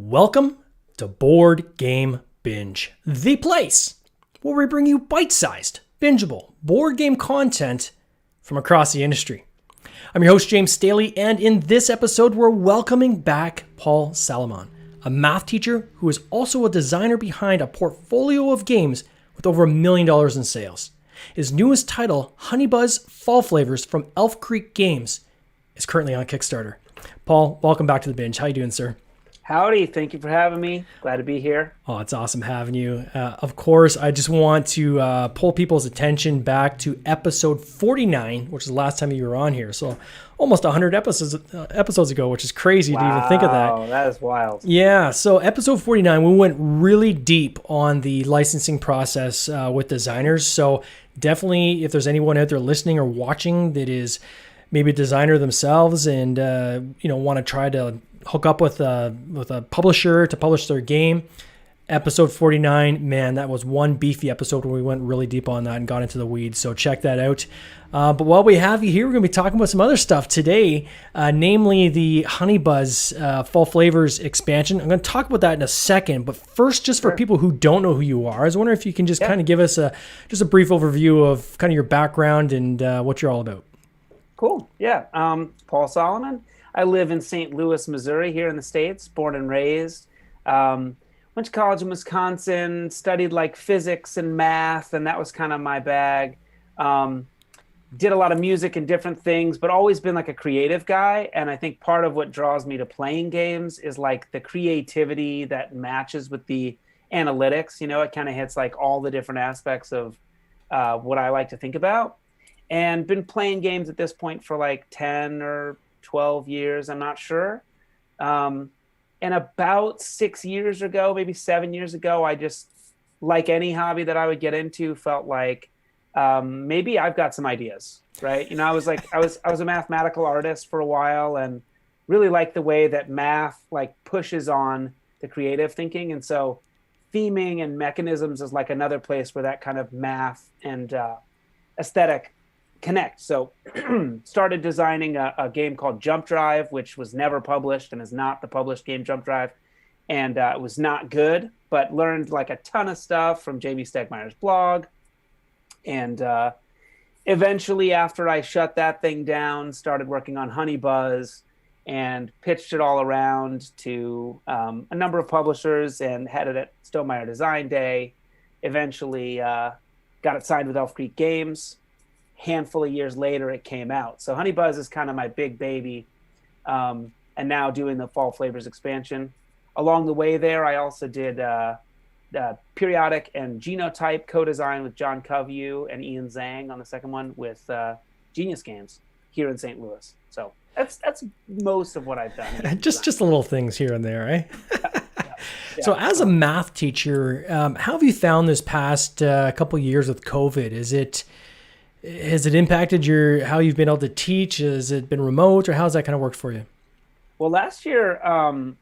Welcome to Board Game Binge, the place where we bring you bite-sized, bingeable board game content from across the industry. I'm your host, James Staley, and in this episode, we're welcoming back Paul Salomon, a math teacher who is also a designer behind a portfolio of games with over $1 million in sales. His newest title, Honeybuzz Fall Flavors from Elf Creek Games, is currently on Kickstarter. Paul, welcome back to the binge. How you doing, sir? Howdy, thank you for having me. Glad to be here. Oh, it's awesome having you. Of course, I just want to pull people's attention back to episode 49, which is the last time you were on here. So almost 100 episodes ago, which is crazy to even think of that. Wow, that is wild. Yeah, so episode 49, we went really deep on the licensing process with designers. So definitely, if there's anyone out there listening or watching that is maybe a designer themselves and want to try to hook up with a publisher to publish their game, episode 49, man, that was one beefy episode where we went really deep on that and got into the weeds. So check that out. But while we have you here, we're going to be talking about some other stuff today, namely the Honeybuzz Fall Flavors expansion. I'm going to talk about that in a second, but first, just for people who don't know who you are, I was wondering if you can just kind of give us just a brief overview of kind of your background and what you're all about. Cool. Yeah. Paul Salomon. I live in St. Louis, Missouri, here in the States, born and raised. Went to college in Wisconsin, studied like physics and math, and that was kind of my bag. Did a lot of music and different things, but always been like a creative guy. And I think part of what draws me to playing games is like the creativity that matches with the analytics. You know, it kind of hits like all the different aspects of what I like to think about. And been playing games at this point for like 10 or 12 years, I'm not sure. And about 6 years ago, maybe 7 years ago, I just, like any hobby that I would get into, felt like maybe I've got some ideas, right? You know, I was a mathematical artist for a while and really liked the way that math like pushes on the creative thinking. And so theming and mechanisms is like another place where that kind of math and aesthetic connect. So started designing a game called Jump Drive, which was never published and is not the published game Jump Drive. And it was not good, but learned like a ton of stuff from Jamie Stegmaier's blog. And eventually, after I shut that thing down, started working on Honeybuzz and pitched it all around to a number of publishers and had it at Stonemaier Design Day. Eventually got it signed with Elf Creek Games. Handful of years later, it came out. So Honeybuzz is kind of my big baby, and now doing the Fall Flavors expansion. Along the way there, I also did Periodic and Genotype co-design with John Covey and Ian Zhang on the second one with Genius Games here in St. Louis. So that's most of what I've done. just the little things here and there, eh? Yeah. So as a math teacher, how have you found this past couple years with COVID? Has it impacted how you've been able to teach? Has it been remote, or how's that kind of worked for you? Well, last year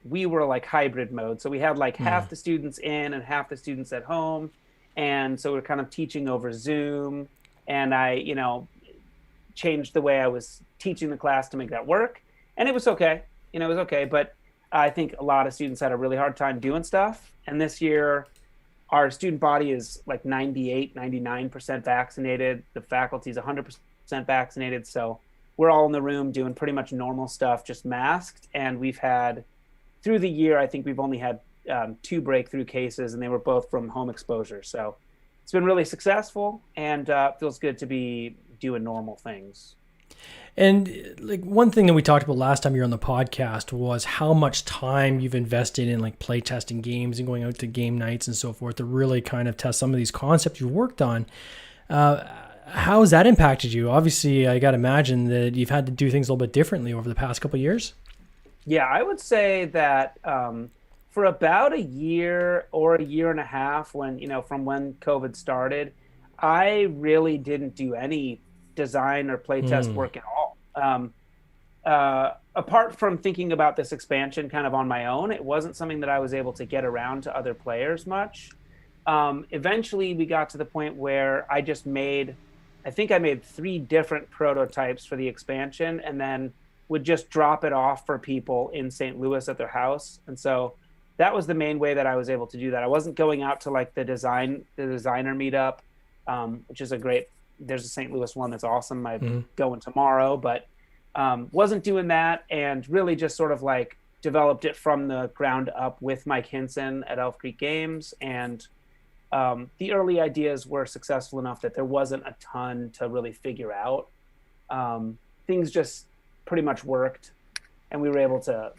we were like hybrid mode. So we had like half the students in and half the students at home. And so we're kind of teaching over Zoom. And I, changed the way I was teaching the class to make that work. And it was okay. It was okay. But I think a lot of students had a really hard time doing stuff. And this year, our student body is like 98, 99% vaccinated. The faculty is 100% vaccinated. So we're all in the room doing pretty much normal stuff, just masked. And we've had, through the year, I think we've only had 2 breakthrough cases, and they were both from home exposure. So it's been really successful, and feels good to be doing normal things. And like one thing that we talked about last time you were on the podcast was how much time you've invested in like playtesting games and going out to game nights and so forth to really kind of test some of these concepts you've worked on. How has that impacted you? Obviously, I got to imagine that you've had to do things a little bit differently over the past couple of years. Yeah, I would say that for about a year or a year and a half from when COVID started, I really didn't do any design or playtest work at all. Apart from thinking about this expansion kind of on my own, it wasn't something that I was able to get around to other players much. Eventually, we got to the point where I think I made 3 different prototypes for the expansion, and then would just drop it off for people in St. Louis at their house. And so that was the main way that I was able to do that. I wasn't going out to like the designer meetup, which is there's a St. Louis one that's awesome. I'm going tomorrow, but wasn't doing that, and really just sort of like developed it from the ground up with Mike Hinson at Elf Creek Games. And the early ideas were successful enough that there wasn't a ton to really figure out. Things just pretty much worked, and we were able to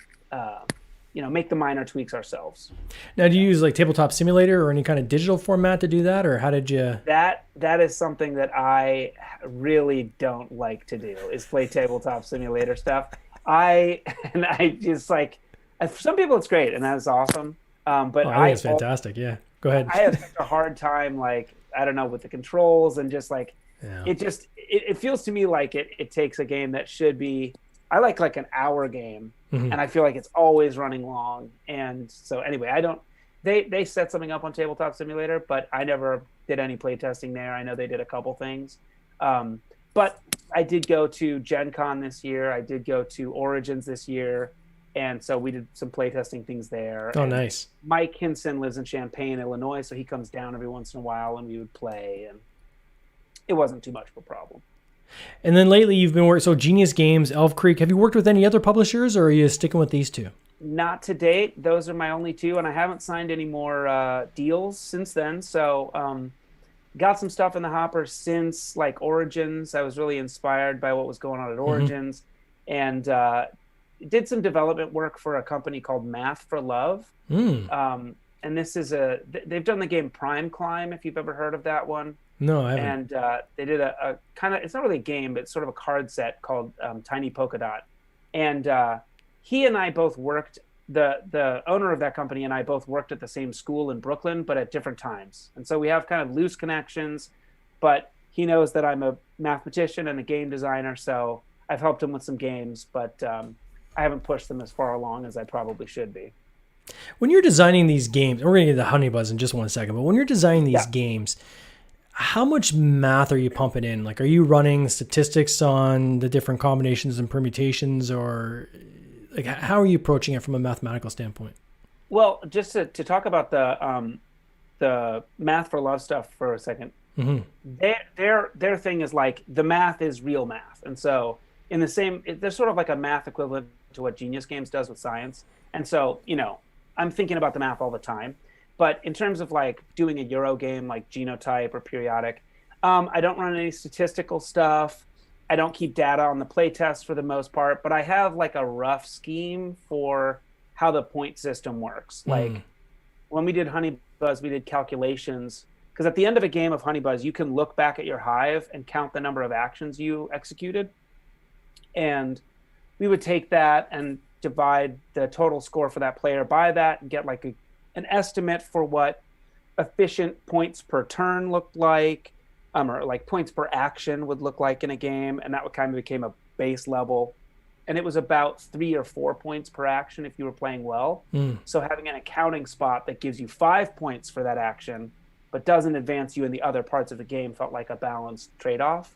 make the minor tweaks ourselves. Now, do you use like Tabletop Simulator or any kind of digital format to do that, or how did you? That is something that I really don't like to do, is play Tabletop Simulator stuff. I just like, some people it's great and that's awesome. But I think it's fantastic. Yeah, go ahead. I have such a hard time, like, I don't know, with the controls, and just like, it feels to me like it takes a game that should be, I like an hour game, and I feel like it's always running long. And so anyway, they set something up on Tabletop Simulator, but I never did any playtesting there. I know they did a couple things. But I did go to Gen Con this year. I did go to Origins this year. And so we did some playtesting things there. Oh, and nice. Mike Hinson lives in Champaign, Illinois, so he comes down every once in a while and we would play, and it wasn't too much of a problem. And then lately you've been working, so Genius Games, Elf Creek. Have you worked with any other publishers, or are you sticking with these two? Not to date. Those are my only two, and I haven't signed any more deals since then. So got some stuff in the hopper since like Origins. I was really inspired by what was going on at Origins, and did some development work for a company called Math for Love. And this is they've done the game Prime Climb, if you've ever heard of that one. No, I haven't. And they did a kind of, it's not really a game, but it's sort of a card set called Tiny Polka Dot. And he and I both worked, the owner of that company and I both worked at the same school in Brooklyn, but at different times. And so we have kind of loose connections, but he knows that I'm a mathematician and a game designer. So I've helped him with some games, but I haven't pushed them as far along as I probably should be. When you're designing these games, we're going to get to Honey Buzz in just one second, but when you're designing these games, how much math are you pumping in? Like, are you running statistics on the different combinations and permutations, or like how are you approaching it from a mathematical standpoint? Well, just to talk about the Math for Love stuff for a second, their thing is like, the math is real math. And so they're sort of like a math equivalent to what Genius Games does with science. And so, I'm thinking about the math all the time. But in terms of like doing a Euro game like Genotype or Periodic, I don't run any statistical stuff. I don't keep data on the playtest for the most part, but I have like a rough scheme for how the point system works. Like when we did Honey Buzz, we did calculations, because at the end of a game of Honey Buzz, you can look back at your hive and count the number of actions you executed. And we would take that and divide the total score for that player by that and get like an estimate for what efficient points per turn looked like, or like points per action would look like in a game. And that would kind of became a base level. And it was about 3 or 4 points per action if you were playing well. So having an accounting spot that gives you 5 points for that action, but doesn't advance you in the other parts of the game, felt like a balanced trade-off.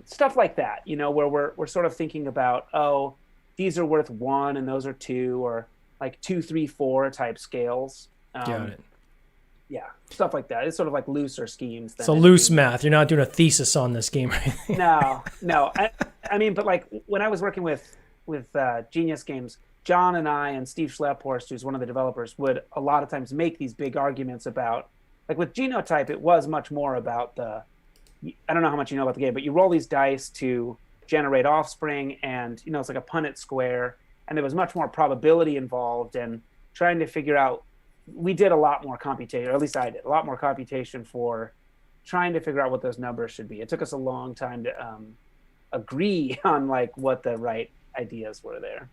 Stuff like that, where we're sort of thinking about, oh, these are worth 1 and those are 2, or like 2, 3, 4 type scales. Got it. Yeah, stuff like that. It's sort of like looser schemes. So loose math. You're not doing a thesis on this game, right? No. I mean, but like when I was working with Genius Games, John and I and Steve Schlepphorst, who's one of the developers, would a lot of times make these big arguments about, like with Genotype, it was much more about I don't know how much you know about the game, but you roll these dice to generate offspring, and it's like a Punnett square, and there was much more probability involved, and trying to figure out, we did a lot more computation, or at least I did a lot more computation for trying to figure out what those numbers should be. It took us a long time to agree on like what the right ideas were there.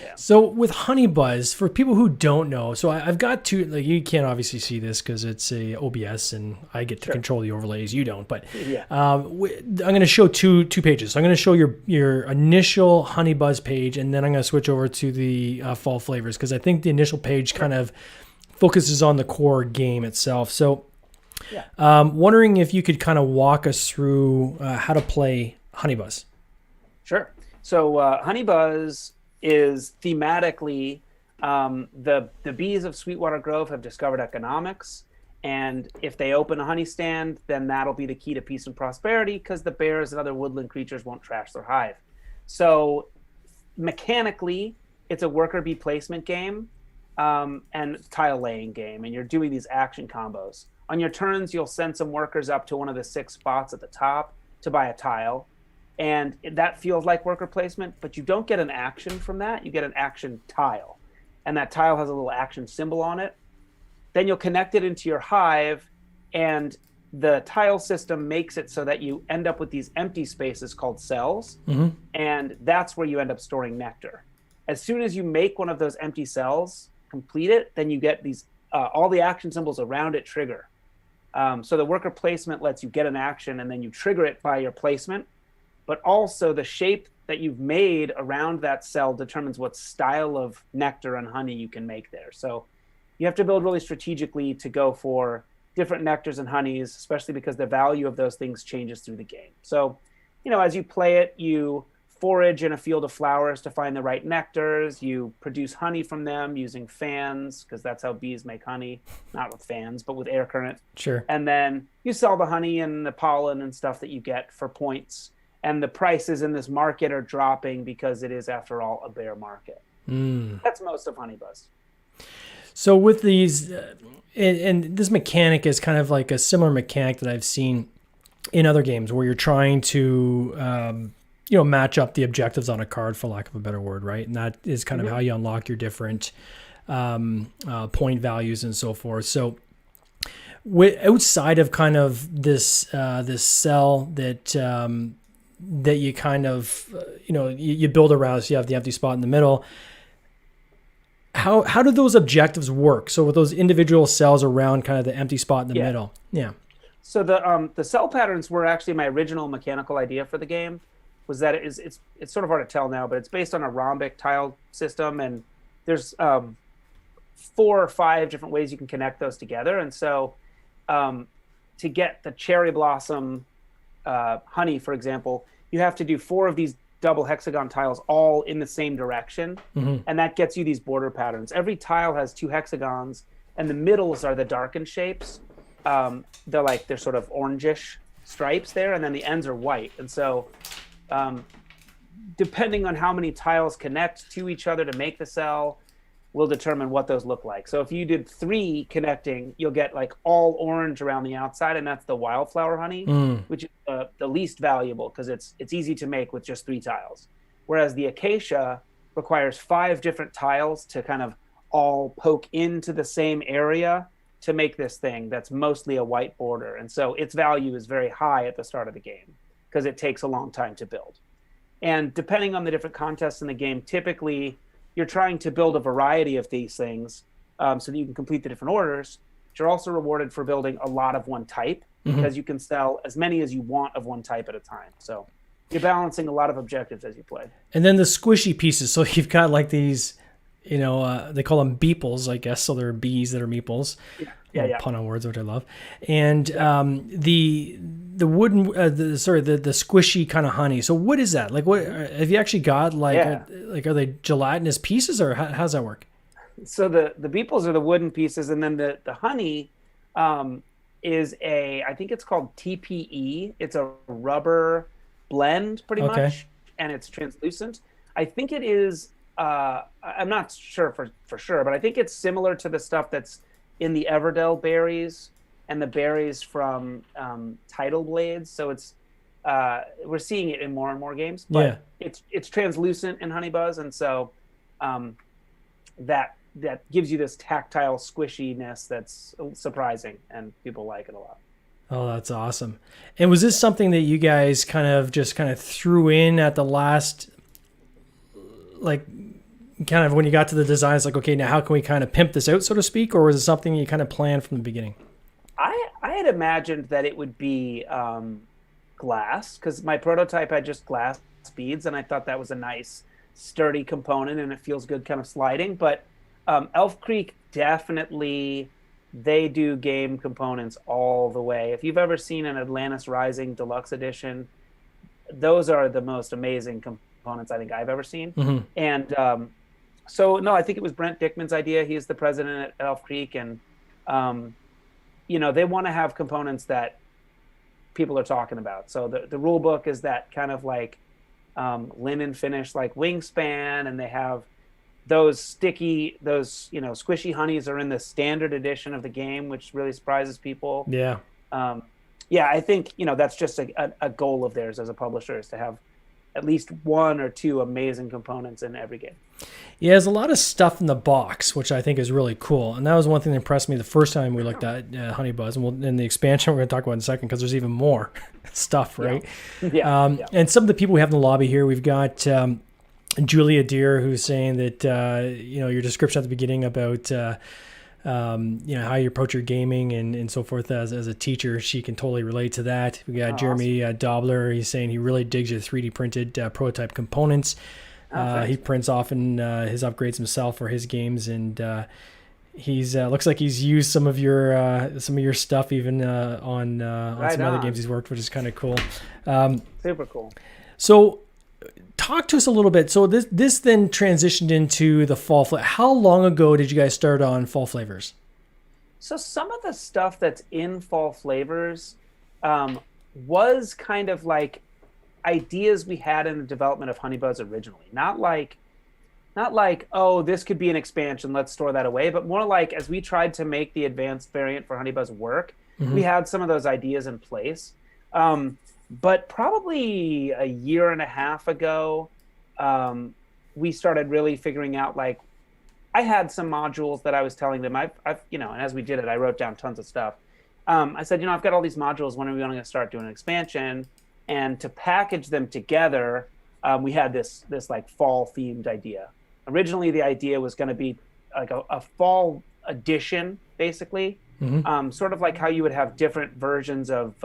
Yeah. So with Honey Buzz, for people who don't know, so I've got two, like, you can't obviously see this because it's a OBS and I get to control the overlays, you don't, but I'm going to show two pages. So I'm going to show your initial Honey Buzz page, and then I'm going to switch over to the fall flavors, because I think the initial page kind of focuses on the core game itself. So wondering if you could kind of walk us through how to play Honey Buzz. Sure. So Honey Buzz is thematically The bees of Sweetwater Grove have discovered economics, and if they open a honey stand, then that'll be the key to peace and prosperity because the bears and other woodland creatures won't trash their hive. So mechanically, it's a worker bee placement game and tile laying game, and you're doing these action combos. On your turns, you'll send some workers up to one of the 6 spots at the top to buy a tile, and that feels like worker placement, but you don't get an action from that. You get an action tile, and that tile has a little action symbol on it. Then you'll connect it into your hive, and the tile system makes it so that you end up with these empty spaces called cells, and that's where you end up storing nectar. As soon as you make one of those empty cells, complete it, then you get these all the action symbols around it trigger. So the worker placement lets you get an action, and then you trigger it by your placement. But also the shape that you've made around that cell determines what style of nectar and honey you can make there. So you have to build really strategically to go for different nectars and honeys, especially because the value of those things changes through the game. So, as you play it, you forage in a field of flowers to find the right nectars. You produce honey from them using fans, because that's how bees make honey, not with fans, but with air current. Sure. And then you sell the honey and the pollen and stuff that you get for points. And the prices in this market are dropping because it is, after all, a bear market. That's most of Honeybuzz. So with these, and this mechanic is kind of like a similar mechanic that I've seen in other games where you're trying to, match up the objectives on a card, for lack of a better word, right? And that is kind of how you unlock your different point values and so forth. So outside of kind of this cell that you kind of, you build around, so you have the empty spot in the middle. How do those objectives work? So with those individual cells around kind of the empty spot in the middle. Yeah. So the cell patterns were actually my original mechanical idea for the game. Was that it's sort of hard to tell now, but it's based on a rhombic tile system, and there's 4 or 5 different ways you can connect those together. And so to get the cherry blossom honey, for example, you have to do 4 of these double hexagon tiles all in the same direction, and that gets you these border patterns. Every tile has 2 hexagons, and the middles are the darkened shapes. They're sort of orangish stripes there, and then the ends are white. And so depending on how many tiles connect to each other to make the cell will determine what those look like. So if you did 3 connecting, you'll get like all orange around the outside, and that's the wildflower honey, which is the least valuable because it's easy to make with just 3 tiles. Whereas the acacia requires 5 different tiles to kind of all poke into the same area to make this thing that's mostly a white border. And so its value is very high at the start of the game because it takes a long time to build. And depending on the different contests in the game, typically you're trying to build a variety of these things so that you can complete the different orders. But you're also rewarded for building a lot of one type because you can sell as many as you want of one type at a time. So you're balancing a lot of objectives as you play. And then the squishy pieces. So you've got like these, they call them beeples, I guess. So they're bees that are meeples. Yeah. Pun on words, which I love. And the wooden, the squishy kind of honey. So what is that? Like, what have you actually got? Like, are they gelatinous pieces, or how's that work? So the beeples are the wooden pieces, and then the honey is I think it's called TPE. It's a rubber blend, pretty much, and it's translucent. I think it is. I'm not sure for sure, but I think it's similar to the stuff that's in the Everdell berries and the berries from Tidal Blades. So it's we're seeing it in more and more games, but it's translucent in Honeybuzz, and so that gives you this tactile squishiness that's surprising, and people like it a lot. Oh, that's awesome. And was this something that you guys kind of threw in at the last, like, kind of when you got to the design, it's like, okay, now how can we kind of pimp this out, so to speak, or was it something you kind of planned from the beginning? I had imagined that it would be glass, because my prototype had just glass beads, and I thought that was a nice, sturdy component, and it feels good kind of sliding. But Elf Creek definitely, they do game components all the way. If you've ever seen an Atlantis Rising Deluxe Edition, those are the most amazing components I think I've ever seen. And So no, I think it was Brent Dickman's idea. He's the president at Elf Creek, and um, they want to have components that people are talking about. So the rule book is that kind of like linen finish, like wingspan, and they have those squishy honeys are in the standard edition of the game, which really surprises people. Yeah. Um, yeah, I think that's just a goal of theirs as a publisher, is to have at least one or two amazing components in every game. Yeah, there's a lot of stuff in the box, which I think is really cool. And that was one thing that impressed me the first time we looked at Honey Buzz. And in the expansion we're going to talk about in a second, because there's even more stuff, right? Yeah. And some of the people we have in the lobby here, we've got Julia Deer, who's saying that, your description at the beginning about, how you approach your gaming and so forth as a teacher, she can totally relate to that. We got Jeremy Dobler. He's saying he really digs your 3D printed prototype components. He prints often his upgrades himself for his games, and he's looks like he's used some of your stuff even on some other games he's worked, which is kind of cool. Super cool. So, talk to us a little bit. So this then transitioned into the fall flavor. How long ago did you guys start on fall flavors? So some of the stuff that's in fall flavors was kind of like ideas we had in the development of Honey Buzz originally. Not like, oh, this could be an expansion, let's store that away, but more like, as we tried to make the advanced variant for Honey Buzz work, we had some of those ideas in place. But probably a year and a half ago, we started really figuring out, like, I had some modules that I was telling them, I've and as we did it, I wrote down tons of stuff. I said, I've got all these modules, when are we going to start doing an expansion? And to package them together, we had this like fall themed idea. Originally, the idea was going to be like a fall edition, basically, sort of like how you would have different versions of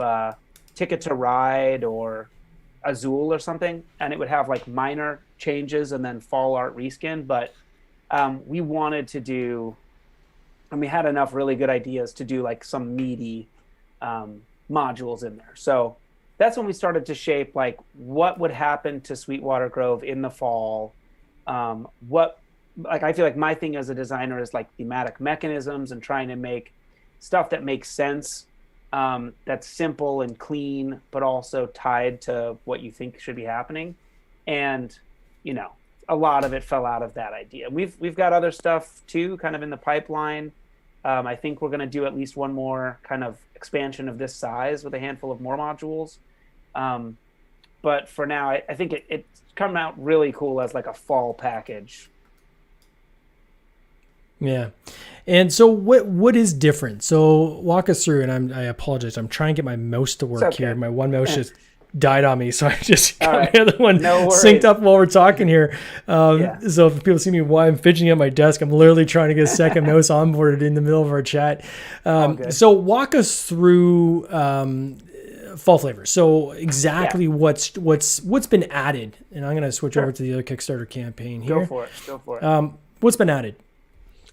Ticket to Ride or Azul or something, and it would have like minor changes and then fall art reskin. But we wanted to do, and we had enough really good ideas to do like some meaty modules in there. So that's when we started to shape like what would happen to Sweetwater Grove in the fall. I feel like my thing as a designer is like thematic mechanisms and trying to make stuff that makes sense, that's simple and clean, but also tied to what you think should be happening. And a lot of it fell out of that idea. We've got other stuff too, kind of in the pipeline. I think we're going to do at least one more kind of expansion of this size with a handful of more modules. But for now, I think it's come out really cool as like a fall package. Yeah. And so what is different? So walk us through, and I apologize. I'm trying to get my mouse to work here. My one mouse just died on me, so I just got my other one synced up while we're talking here. So if people see me while I'm fidgeting at my desk, I'm literally trying to get a second mouse onboarded in the middle of our chat. So walk us through fall flavors. So exactly what's been added, and I'm going to switch over to the other Kickstarter campaign here. Go for it. What's been added?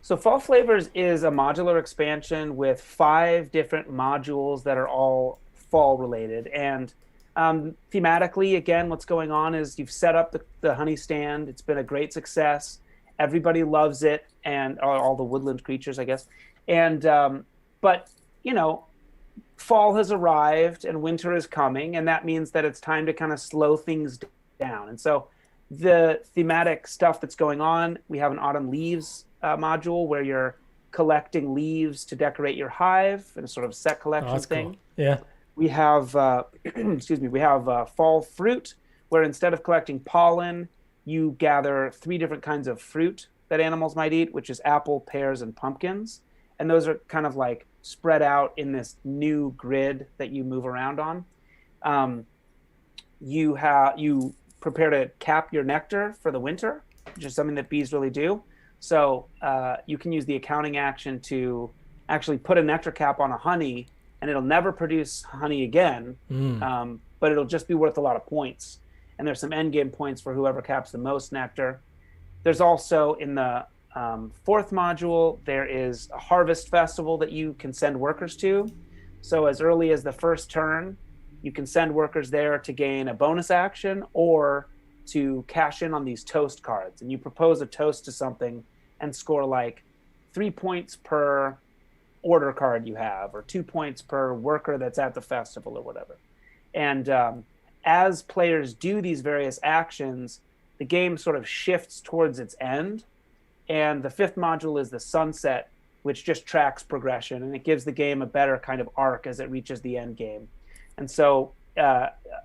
So Fall Flavors is a modular expansion with 5 different modules that are all fall related. And thematically, again, what's going on is you've set up the honey stand. It's been a great success. Everybody loves it, and all the woodland creatures, I guess. And but fall has arrived and winter is coming, and that means that it's time to kind of slow things down. And so the thematic stuff that's going on, we have an autumn leaves module where you're collecting leaves to decorate your hive in a sort of set collection thing. Cool. Yeah. We have fall fruit, where instead of collecting pollen, you gather 3 different kinds of fruit that animals might eat, which is apple, pears, and pumpkins. And those are kind of like spread out in this new grid that you move around on. You prepare to cap your nectar for the winter, which is something that bees really do. So you can use the accounting action to actually put a nectar cap on a honey, and it'll never produce honey again, but it'll just be worth a lot of points. And there's some end game points for whoever caps the most nectar. There's also, in the 4th module, there is a harvest festival that you can send workers to. So as early as the first turn, you can send workers there to gain a bonus action or to cash in on these toast cards, and you propose a toast to something and score like 3 points per order card you have, or 2 points per worker that's at the festival or whatever. And as players do these various actions, the game sort of shifts towards its end. And the fifth module is the sunset, which just tracks progression, and it gives the game a better kind of arc as it reaches the end game. And so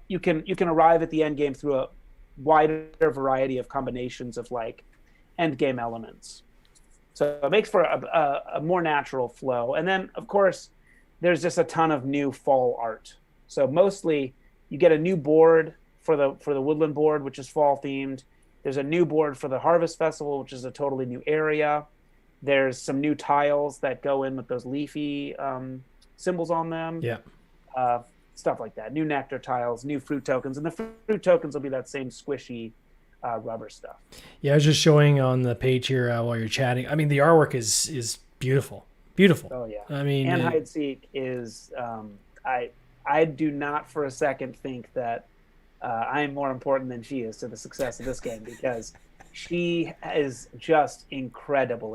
you can arrive at the end game through a wider variety of combinations of like end game elements. So it makes for a more natural flow. And then, of course, there's just a ton of new fall art. So mostly you get a new board for the woodland board, which is fall themed. There's a new board for the Harvest Festival, which is a totally new area. There's some new tiles that go in with those leafy symbols on them. Yeah. Stuff like that. New nectar tiles, new fruit tokens. And the fruit tokens will be that same squishy rubber stuff. Yeah, I was just showing on the page here while you're chatting. I mean, the artwork is beautiful. Beautiful. Oh, yeah. I mean, and Hide Seek is, I do not for a second think that I am more important than she is to the success of this game, because she is just incredible.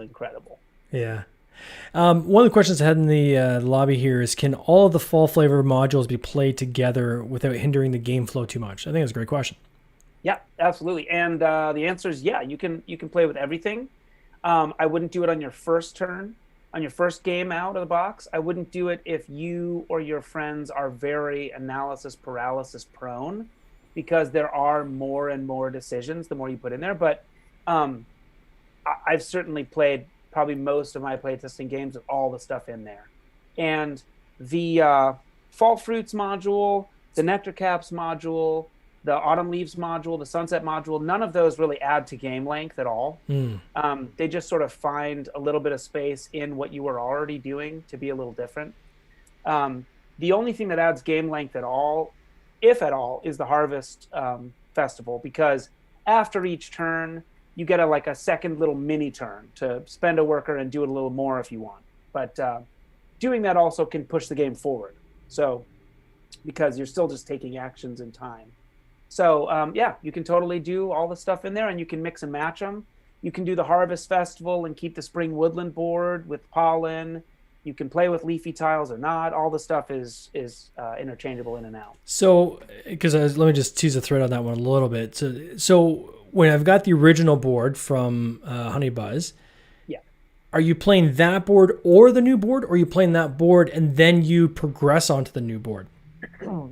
Yeah. One of the questions I had in the lobby here is, can all of the fall flavor modules be played together without hindering the game flow too much? I think that's a great question. Yeah, absolutely. And the answer is yeah, you can play with everything. I wouldn't do it on your first turn, on your first game out of the box. I wouldn't do it if you or your friends are very analysis paralysis prone, because there are more and more decisions the more you put in there. But I've certainly played probably most of my playtesting games with all the stuff in there. And the fall fruits module, the nectar caps module, the autumn leaves module, the sunset module, none of those really add to game length at all. They just sort of find a little bit of space in what you were already doing to be a little different. The only thing that adds game length at all, if at all, is the Harvest Festival, because after each turn, you get a second little mini turn to spend a worker and do it a little more if you want. But doing that also can push the game forward. So, because you're still just taking actions in time. So yeah, you can totally do all the stuff in there, and you can mix and match them. You can do the Harvest Festival and keep the Spring Woodland board with pollen. You can play with leafy tiles or not. All the stuff is interchangeable in and out. So, because let me just tease a thread on that one a little bit. So when I've got the original board from Honey Buzz, yeah, are you playing that board or the new board, or are you playing that board and then you progress onto the new board?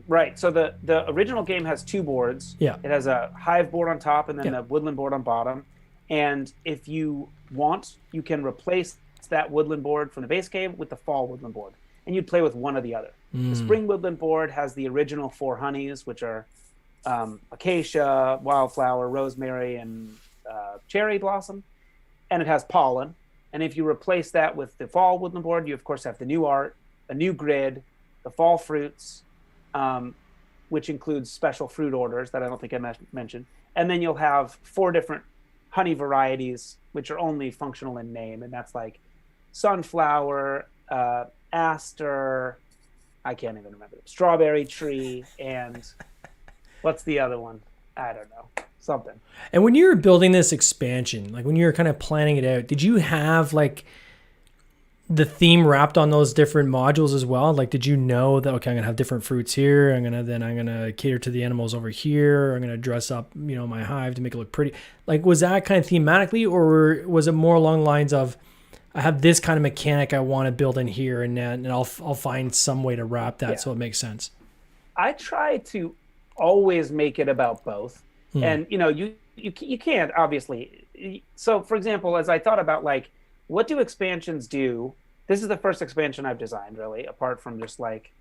Right. So the original game has two boards. Yeah. It has a hive board on top and then the woodland board on bottom. And if you want, you can replace that woodland board from the base game with the fall woodland board, and you'd play with one or the other. The spring woodland board has the original 4 honeys, which are acacia, wildflower, rosemary, and cherry blossom, and it has pollen. And if you replace that with the fall woodland board, you of course have the new art, a new grid, the fall fruits, which includes special fruit orders that I don't think I mentioned, and then you'll have 4 different honey varieties, which are only functional in name, and that's like sunflower, aster, I can't even remember, strawberry tree, and what's the other one? I don't know, something. And when you were building this expansion, like when you were kind of planning it out, did you have like the theme wrapped on those different modules as well? Like, did you know that, okay, I'm gonna have different fruits here, I'm gonna cater to the animals over here, I'm gonna dress up, my hive to make it look pretty? Like, was that kind of thematically, or was it more along the lines of, I have this kind of mechanic I want to build in here, and I'll find some way to wrap that so it makes sense? I try to always make it about both. And you can't, obviously. So for example, as I thought about like, what do expansions do? This is the first expansion I've designed, really, apart from just like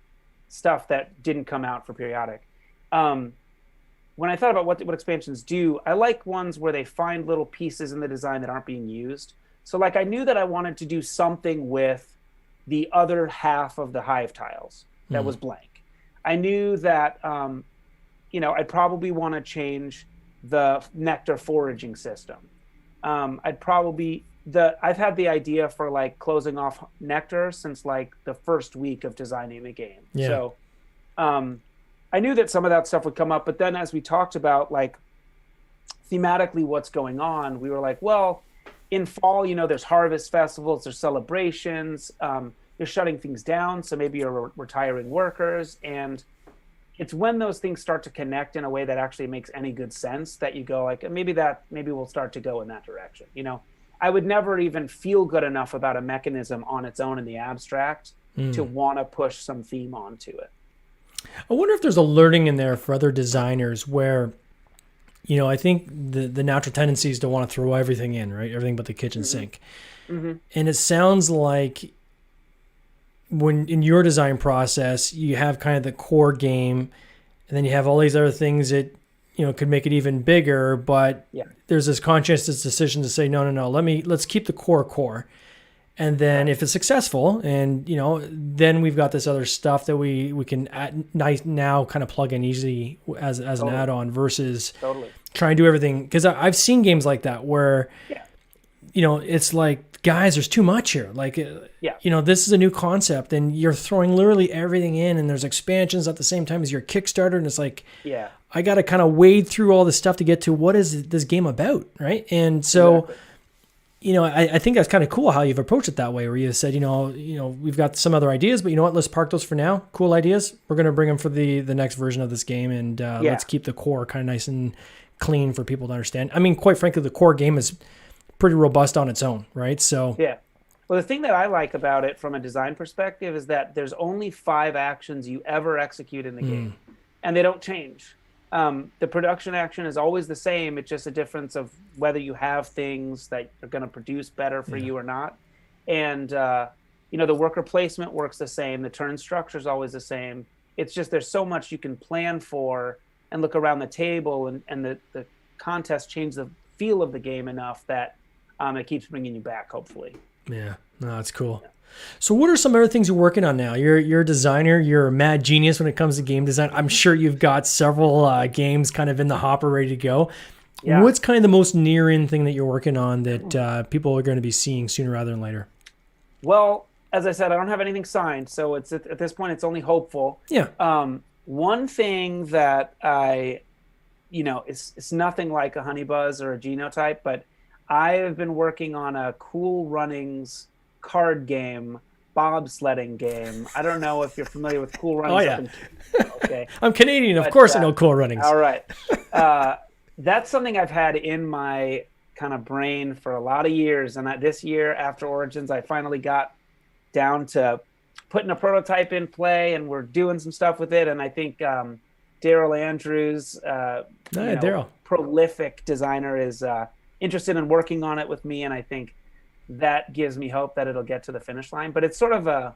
stuff that didn't come out for periodic. When I thought about what expansions do, I like ones where they find little pieces in the design that aren't being used. So like I knew that I wanted to do something with the other half of the hive tiles that was blank. I knew that I'd probably want to change the nectar foraging system. I've had the idea for like closing off nectar since like the first week of designing the game. Yeah. So I knew that some of that stuff would come up, but then as we talked about, like thematically what's going on, we were like, well, in fall, there's harvest festivals, there's celebrations, you're shutting things down, so maybe you're retiring workers, and it's when those things start to connect in a way that actually makes any good sense that you go like, maybe we'll start to go in that direction. I would never even feel good enough about a mechanism on its own in the abstract to want to push some theme onto it. I wonder if there's a learning in there for other designers where, I think the natural tendency is to want to throw everything in, right? Everything but the kitchen sink. And it sounds like when in your design process, you have kind of the core game, and then you have all these other things that, could make it even bigger, but there's this conscious decision to say, no, let's keep the core. And then if it's successful and, then we've got this other stuff that we can now kind of plug in easily as an add-on versus trying to do everything. Because I've seen games like that where, it's like, guys, there's too much here. Like, this is a new concept and you're throwing literally everything in, and there's expansions at the same time as your Kickstarter. And it's like, I got to kind of wade through all this stuff to get to what is this game about, right? And so, I think that's kind of cool how you've approached it that way, where you said, we've got some other ideas, but you know what? Let's park those for now. Cool ideas. We're going to bring them for the next version of this game, and let's keep the core kind of nice and clean for people to understand. I mean, quite frankly, the core game is pretty robust on its own, right? So well, the thing that I like about it from a design perspective is that there's only 5 actions you ever execute in the game, and they don't change. The production action is always the same. It's just a difference of whether you have things that are going to produce better for you or not. And the worker placement works the same. The turn structure is always the same. It's just there's so much you can plan for and look around the table, and the contest change the feel of the game enough that it keeps bringing you back, hopefully. Yeah, no, that's cool. Yeah. So what are some other things you're working on now? You're a designer. You're a mad genius when it comes to game design. I'm sure you've got several games kind of in the hopper ready to go. Yeah. What's kind of the most near-in thing that you're working on that people are going to be seeing sooner rather than later? Well, as I said, I don't have anything signed, so it's at this point it's only hopeful. Yeah. One thing that it's nothing like a Honey Buzz or a Genotype, but I have been working on a Cool Runnings card game, bobsledding game. I don't know if you're familiar with Cool Runnings. Oh, yeah. Okay. I'm Canadian, of course I know Cool Runnings. All right. That's something I've had in my kind of brain for a lot of years. And this year, after Origins, I finally got down to putting a prototype in play, and we're doing some stuff with it. And I think Daryl Andrews, prolific designer, is interested in working on it with me, and I think that gives me hope that it'll get to the finish line. But it's sort of a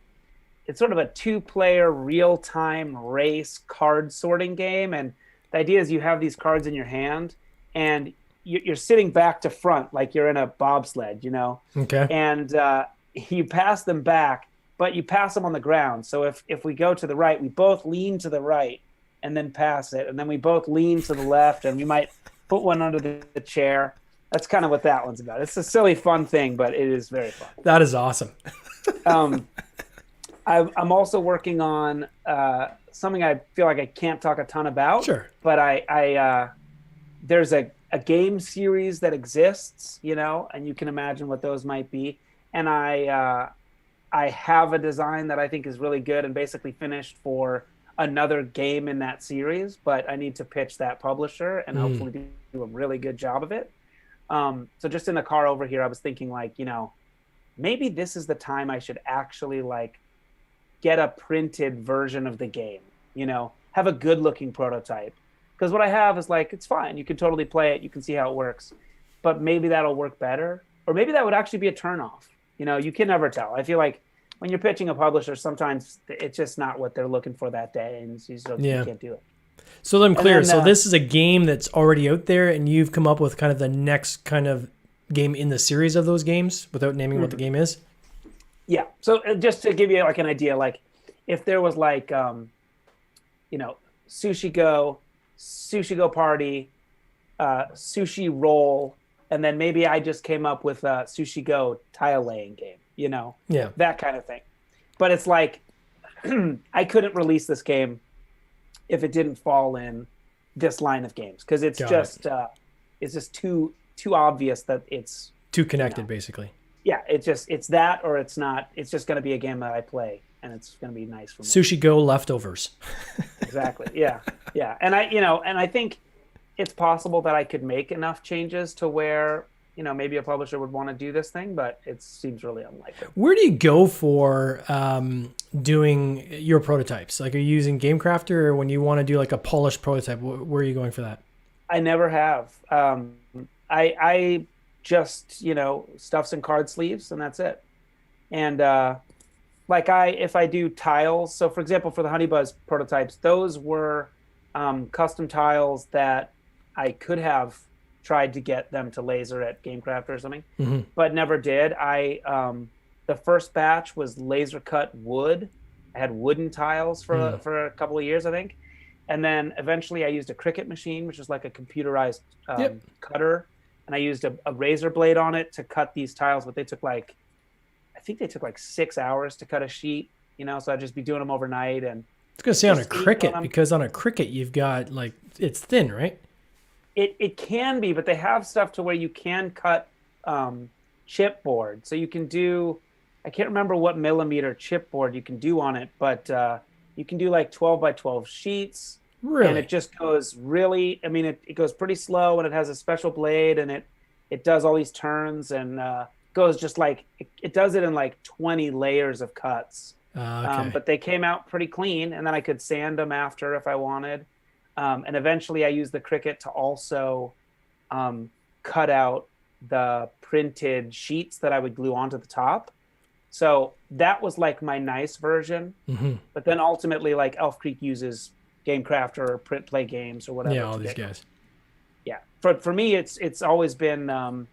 2-player real-time race card sorting game, and the idea is you have these cards in your hand, and you're sitting back to front like you're in a bobsled, Okay. And you pass them back, but you pass them on the ground. So if we go to the right, we both lean to the right and then pass it, and then we both lean to the left, and we might put one under the chair. That's kind of what that one's about. It's a silly, fun thing, but it is very fun. That is awesome. I'm also working on something I feel like I can't talk a ton about. Sure. But there's a game series that exists, and you can imagine what those might be. And I have a design that I think is really good and basically finished for another game in that series, but I need to pitch that publisher and hopefully do a really good job of it. So just in the car over here, I was thinking maybe this is the time I should actually get a printed version of the game, have a good looking prototype. Because what I have is it's fine. You can totally play it. You can see how it works, but maybe that'll work better. Or maybe that would actually be a turnoff. You can never tell. I feel like when you're pitching a publisher, sometimes it's just not what they're looking for that day, and you can't do it. So I'm clear. So this is a game that's already out there, and you've come up with kind of the next kind of game in the series of those games without naming what the game is? Yeah. So just to give you an idea, if there was Sushi Go, Sushi Go Party, Sushi Roll, and then maybe I just came up with a Sushi Go tile laying game, that kind of thing. But it's I couldn't release this game if it didn't fall in this line of games, because it's is just too obvious that it's Too connected, basically. Yeah, it's that or it's not. It's just going to be a game that I play, and it's going to be nice for me. Sushi Go leftovers. Exactly. Yeah. Yeah. And I think it's possible that I could make enough changes to where, maybe a publisher would want to do this thing, but it seems really unlikely. Where do you go for doing your prototypes? Like, are you using GameCrafter, or when you want to do like a polished prototype, where are you going for that? I never have. I just, stuffs and card sleeves, and that's it. And if I do tiles, so for example, for the Honey Buzz prototypes, those were custom tiles that I could have tried to get them to laser at GameCraft or something, but never did. The first batch was laser cut wood. I had wooden tiles for a couple of years, I think. And then eventually I used a Cricut machine, which is like a computerized cutter. And I used a razor blade on it to cut these tiles, but I think they took like 6 hours to cut a sheet, so I'd just be doing them overnight. And it's going to say on a Cricut, because on a Cricut, you've got it's thin, right? It can be, but they have stuff to where you can cut chipboard. So you can do, I can't remember what millimeter chipboard you can do on it, but you can do like 12 by 12 sheets. Really? And it just goes it goes pretty slow, and it has a special blade, and it does all these turns, and goes just like, it does it in like 20 layers of cuts. Okay. But they came out pretty clean, and then I could sand them after if I wanted. And eventually I used the Cricut to also cut out the printed sheets that I would glue onto the top. So that was like my nice version. But then ultimately, like, Elf Creek uses GameCraft or Print Play Games or whatever. Yeah, all these guys. Yeah. For me, it's always been,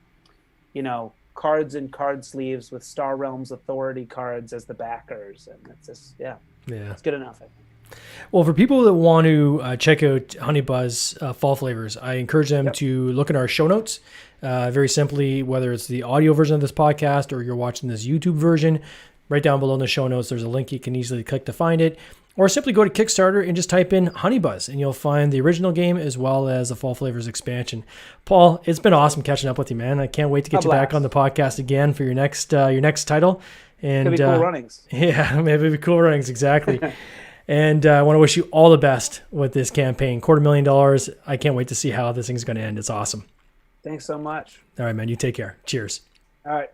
cards and card sleeves with Star Realms Authority cards as the backers. And it's just, it's good enough, I think. Well, for people that want to check out Honey Buzz Fall Flavors, I encourage them to look at our show notes. Very simply, whether it's the audio version of this podcast or you're watching this YouTube version, right down below in the show notes, there's a link you can easily click to find it. Or simply go to Kickstarter and just type in Honey Buzz, and you'll find the original game as well as the Fall Flavors expansion. Paul, it's been awesome catching up with you, man. I can't wait to get you back on the podcast again for your next title. And could be cool runnings. Yeah, maybe it'd be cool runnings, exactly. And I want to wish you all the best with this campaign. $250,000. I can't wait to see how this thing's going to end. It's awesome. Thanks so much. All right, man. You take care. Cheers. All right.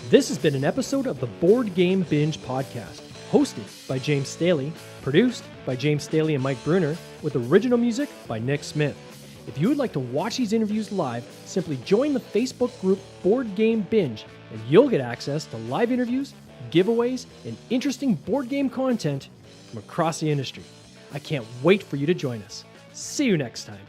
This has been an episode of the Board Game Binge podcast, hosted by James Staley, produced by James Staley and Mike Bruner, with original music by Nick Smith. If you would like to watch these interviews live, simply join the Facebook group Board Game Binge, and you'll get access to live interviews, giveaways, and interesting board game content from across the industry. I can't wait for you to join us. See you next time.